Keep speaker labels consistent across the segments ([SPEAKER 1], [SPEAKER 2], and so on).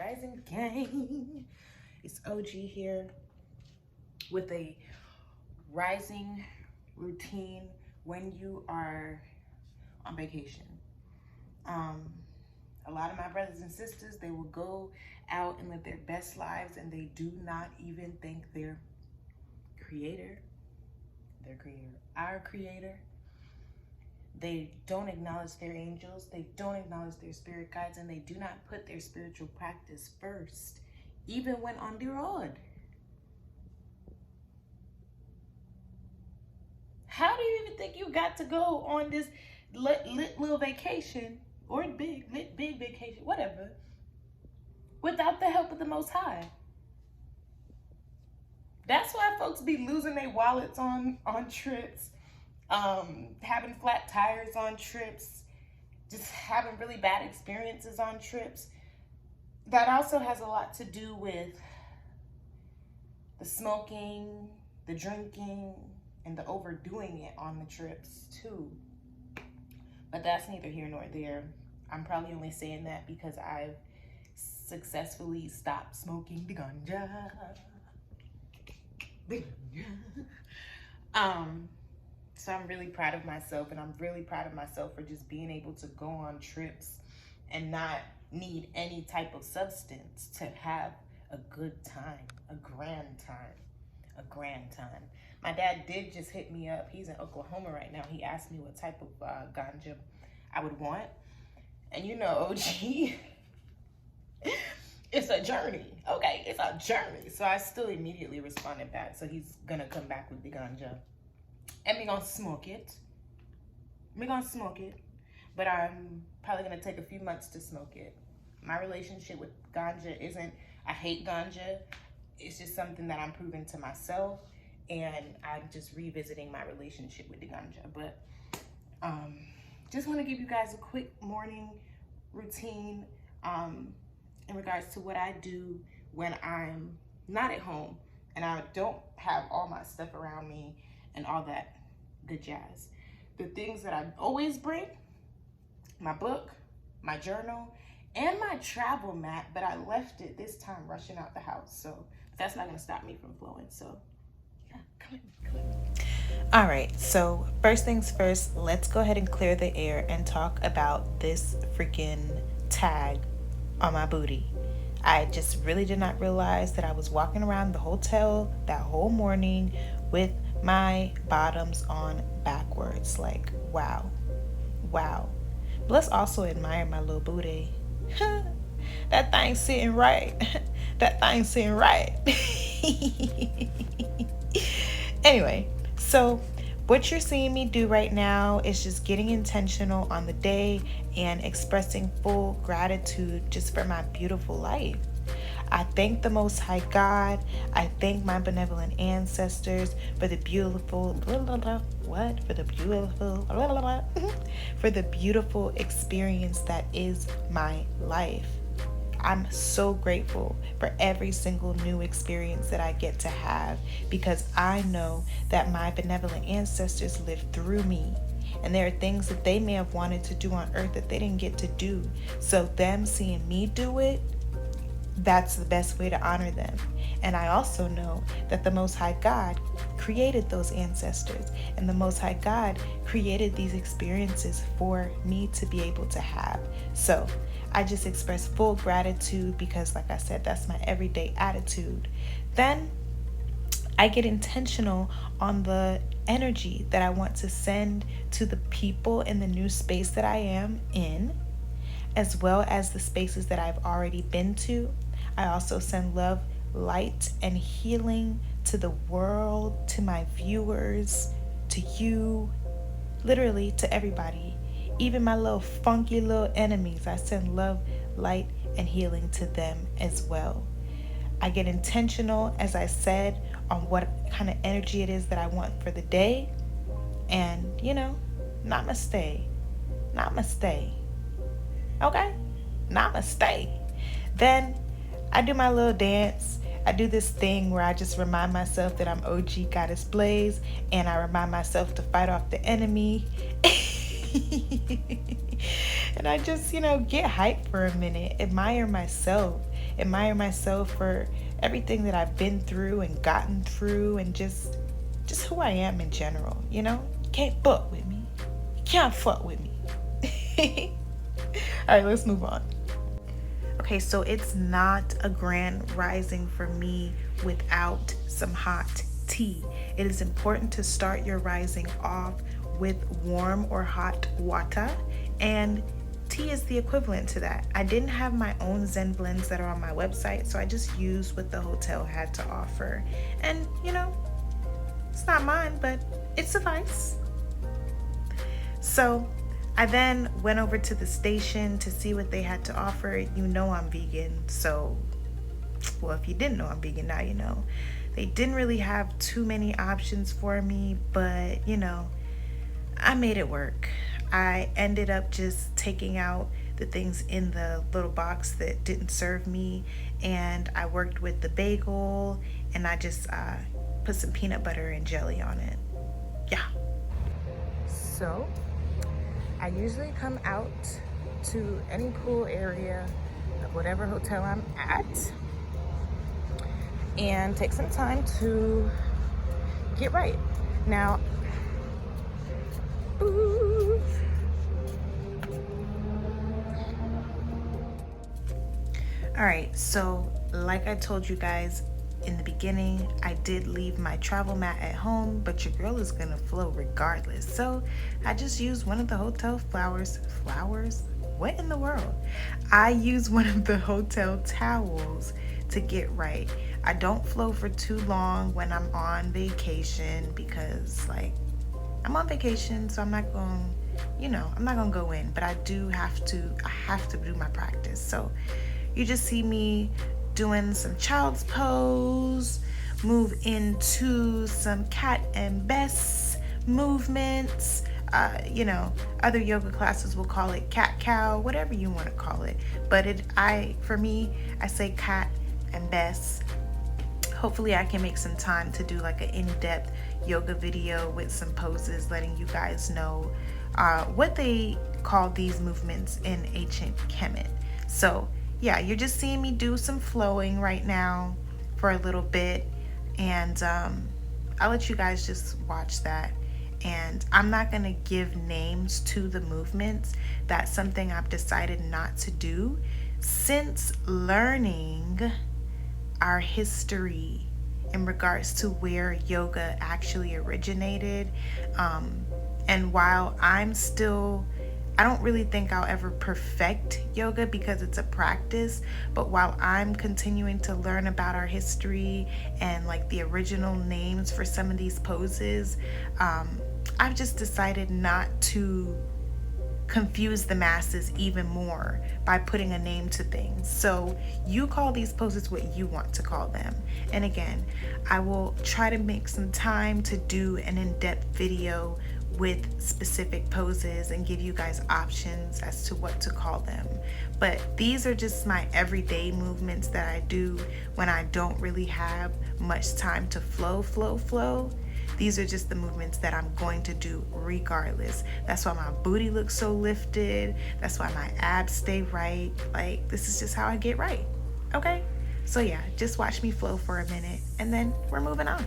[SPEAKER 1] Rising Gang. It's OG here with a rising routine when you are on vacation. A lot of my brothers and sisters, they will go out and live their best lives and they do not even thank their creator, our creator. They don't acknowledge their angels, they don't acknowledge their spirit guides, and they do not put their spiritual practice first, even when on the road. How do you even think you got to go on this lit little vacation, or big vacation, whatever, without the help of the Most High? That's why folks be losing their wallets on trips, having flat tires on trips, just having really bad experiences on trips. That also has a lot to do with the smoking, the drinking, and the overdoing it on the trips too. But that's neither here nor there. I'm probably only saying that because I've successfully stopped smoking the ganja. So I'm really proud of myself, and I'm really proud of myself for just being able to go on trips and not need any type of substance to have a good time, a grand time. My dad did just hit me up. He's in Oklahoma right now. He asked me what type of ganja I would want. And you know, OG, it's a journey, okay? It's a journey. So I still immediately responded back. So he's gonna come back with the ganja. And we're gonna smoke it. But I'm probably gonna take a few months to smoke it. My relationship with ganja isn't, I hate ganja. It's just something that I'm proving to myself. And I'm just revisiting my relationship with the ganja. But just wanna give you guys a quick morning routine in regards to what I do when I'm not at home and I don't have all my stuff around me and all that good jazz. The things that I always bring: my book, my journal, and my travel mat, but I left it this time rushing out the house. So that's not gonna stop me from flowing. So yeah, come in. All right, so first things first, let's go ahead and clear the air and talk about this freaking tag on my booty. I just really did not realize that I was walking around the hotel that whole morning with my bottoms on backwards. Like, wow. But let's also admire my little booty. That thing's sitting right. Anyway, so what you're seeing me do right now is just getting intentional on the day and expressing full gratitude just for my beautiful life. I thank the Most High God. I thank my benevolent ancestors for the beautiful experience that is my life. I'm so grateful for every single new experience that I get to have, because I know that my benevolent ancestors lived through me. And there are things that they may have wanted to do on earth that they didn't get to do. So them seeing me do it, that's the best way to honor them. And I also know that the Most High God created those ancestors, and the Most High God created these experiences for me to be able to have. So I just express full gratitude because, like I said, that's my everyday attitude. Then I get intentional on the energy that I want to send to the people in the new space that I am in, as well as the spaces that I've already been to. I also send love, light, and healing to the world, to my viewers, to you, literally to everybody. Even my little funky little enemies, I send love, light, and healing to them as well. I get intentional, as I said, on what kind of energy it is that I want for the day. And, namaste. Okay? Namaste. Then I do my little dance. I do this thing where I just remind myself that I'm OG Goddess Blaze, and I remind myself to fight off the enemy. And I just, get hyped for a minute, admire myself, admire myself for everything that I've been through and gotten through, and just who I am in general. You can't fuck with me. You can't fuck with me. All right, let's move on. Okay, so it's not a grand rising for me without some hot tea. It is important to start your rising off with warm or hot water, and tea is the equivalent to that. I didn't have my own Zen blends that are on my website, so I just used what the hotel had to offer. And it's not mine, but it suffices. So I then went over to the station to see what they had to offer. I'm vegan, so, well, if you didn't know I'm vegan, now you know. They didn't really have too many options for me, but, I made it work. I ended up just taking out the things in the little box that didn't serve me, and I worked with the bagel, and I just put some peanut butter and jelly on it. Yeah. So I usually come out to any pool area of whatever hotel I'm at and take some time to get right. Now, all right, so like I told you guys in the beginning, I did leave my travel mat at home, but your girl is gonna flow regardless. So I just used one of the hotel flowers? What in the world? I use one of the hotel towels to get right. I don't flow for too long when I'm on vacation because I'm on vacation, so I'm not going, I'm not gonna go in, but I have to do my practice. So you just see me doing some child's pose, move into some cat and Bess movements. Other yoga classes will call it cat cow, whatever you want to call it. But for me, I say cat and Bess. Hopefully I can make some time to do like an in-depth yoga video with some poses, letting you guys know what they call these movements in ancient Kemet. So yeah, you're just seeing me do some flowing right now for a little bit, and I'll let you guys just watch that. And I'm not gonna give names to the movements. That's something I've decided not to do since learning our history in regards to where yoga actually originated. And while I don't really think I'll ever perfect yoga because it's a practice, but while I'm continuing to learn about our history and the original names for some of these poses, I've just decided not to confuse the masses even more by putting a name to things. So you call these poses what you want to call them. And again, I will try to make some time to do an in-depth video with specific poses and give you guys options as to what to call them. But these are just my everyday movements that I do when I don't really have much time to flow. These are just the movements that I'm going to do regardless. That's why my booty looks so lifted. That's why my abs stay right. This is just how I get right. Okay? So yeah, just watch me flow for a minute and then we're moving on.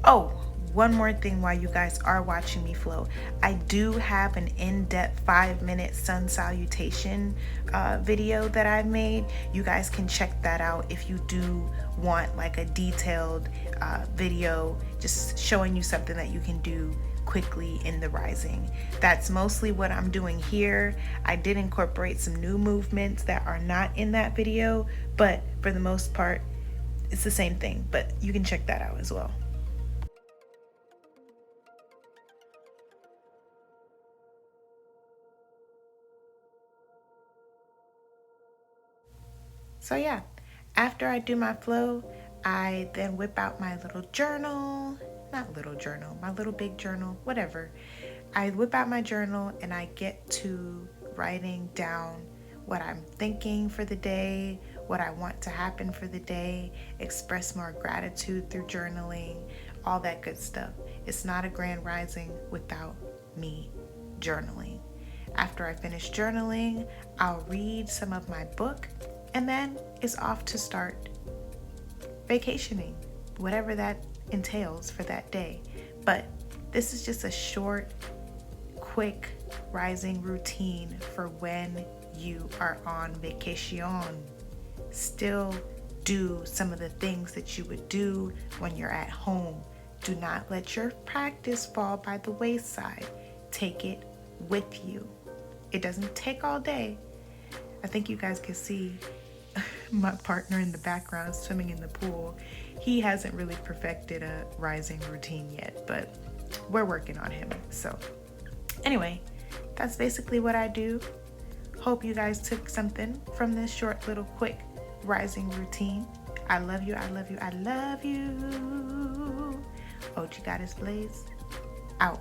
[SPEAKER 1] Oh, one more thing while you guys are watching me flow. I do have an in-depth 5-minute sun salutation video that I've made. You guys can check that out if you do want a detailed video just showing you something that you can do quickly in the rising. That's mostly what I'm doing here. I did incorporate some new movements that are not in that video, but for the most part, it's the same thing, but you can check that out as well. So yeah, after I do my flow, I then whip out my little journal, my little big journal, whatever. I whip out my journal and I get to writing down what I'm thinking for the day, what I want to happen for the day, express more gratitude through journaling, all that good stuff. It's not a grand rising without me journaling. After I finish journaling, I'll read some of my book And then it's off to start vacationing, whatever that entails for that day. But this is just a short, quick rising routine for when you are on vacation. Still do some of the things that you would do when you're at home. Do not let your practice fall by the wayside. Take it with you. It doesn't take all day. I think you guys can see my partner in the background swimming in the pool. He hasn't really perfected a rising routine yet, but we're working on him. So anyway, that's basically what I do. Hope you guys took something from this short little quick rising routine. I love you, I love you, I love you. OG Goddess Blaze out.